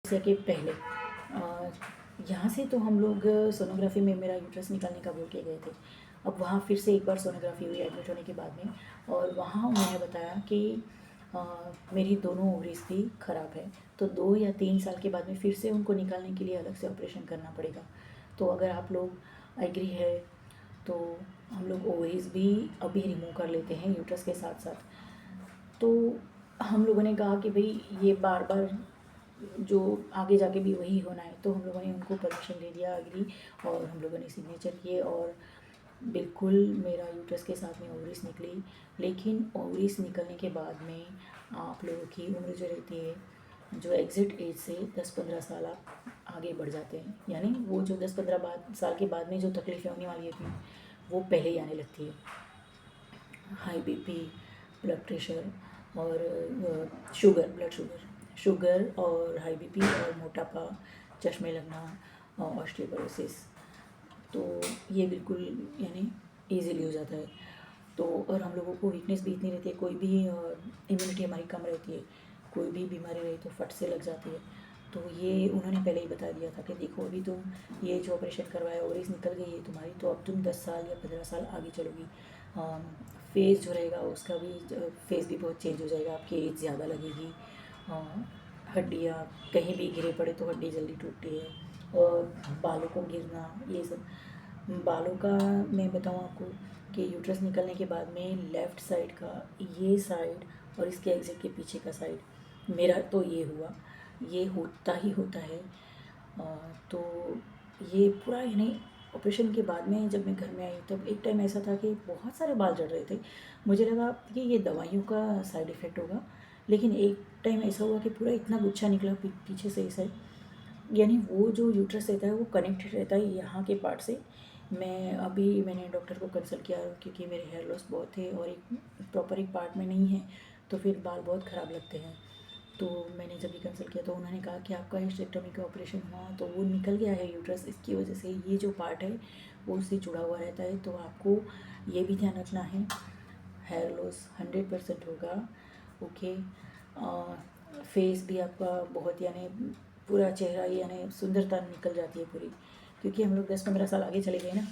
जैसे कि पहले यहाँ से तो हम लोग सोनोग्राफी में मेरा यूट्रस निकालने का बोल के गए थे। अब वहाँ फिर से एक बार सोनोग्राफी हुई एडमिट होने के बाद में, और वहाँ उन्होंने बताया कि मेरी दोनों ओवरीज भी ख़राब है, तो 2 या 3 साल के बाद में फिर से उनको निकालने के लिए अलग से ऑपरेशन करना पड़ेगा। तो अगर आप लोग एग्री है तो हम लोग ओवरीज भी अभी रिमूव कर लेते हैं यूट्रस के साथ साथ। तो हम लोगों ने कहा कि भाई ये बार बार जो आगे जाके भी वही होना है, तो हम लोगों ने उनको परमिशन दे दिया, एग्री, और हम लोगों ने सिग्नेचर किए, और बिल्कुल मेरा यूट्रस के साथ में ओवरीज निकली। लेकिन ओवरीज निकलने के बाद में आप लोगों की उम्र जो रहती है, जो एग्ज़िट एज से 10-15 साल आप आगे बढ़ जाते हैं, यानी वो जो 10-15 साल के बाद में जो तकलीफ़ें होने वाली थी वो पहले ही आने लगती है। हाई बीपी, ब्लड प्रेशर और शुगर और हाई बीपी और मोटापा, चश्मे लगना, ऑस्टियोपोरोसिस, तो ये बिल्कुल यानी ईज़िली हो जाता है। तो और हम लोगों को वीकनेस भी इतनी रहती है, कोई भी इम्यूनिटी हमारी कम रहती है, कोई भी बीमारी रही तो फट से लग जाती है। तो ये उन्होंने पहले ही बता दिया था कि देखो अभी तुम ये जो ऑपरेशन करवाया ओवरीज निकल गई है तुम्हारी, तो अब तुम 10 साल या 15 साल आगे चलोगी। फेस जो रहेगा उसका भी फेस भी बहुत चेंज हो जाएगा, आपकी एज ज़्यादा लगेगी। हड्डियाँ कहीं भी गिरे पड़े तो हड्डी जल्दी टूटती है, और बालों को गिरना, ये सब बालों का मैं बताऊँ आपको कि यूट्रस निकलने के बाद में लेफ़्ट साइड का ये साइड और इसके एग्जिट के पीछे का साइड, मेरा तो ये हुआ, ये होता ही होता है। तो ये पूरा यानी ऑपरेशन के बाद में जब मैं घर में आई तब एक टाइम ऐसा था कि बहुत सारे बाल झड़ रहे थे। मुझे लगा कि ये दवाइयों का साइड इफ़ेक्ट होगा, लेकिन एक टाइम ऐसा हुआ कि पूरा इतना गुच्छा निकला पीछे से इस साइड, यानी वो जो यूट्रस रहता है वो कनेक्टेड रहता है यहाँ के पार्ट से। मैंने डॉक्टर को कंसल्ट किया क्योंकि मेरे हेयर लॉस बहुत है और एक प्रॉपर एक पार्ट में नहीं है, तो फिर बाल बहुत ख़राब लगते हैं। तो मैंने जब भी कंसल्ट किया तो उन्होंने कहा कि आपका हिस्टेक्टोमी का ऑपरेशन हुआ तो वो निकल गया है यूट्रस, इसकी वजह से ये जो पार्ट है वो उससे जुड़ा हुआ रहता है। तो आपको ये भी ध्यान रखना है, हेयर लॉस 100% होगा। ओके, फेस भी आपका बहुत यानी पूरा चेहरा यानी सुंदरता निकल जाती है पूरी, क्योंकि हम लोग 10-15 साल आगे चले गए ना।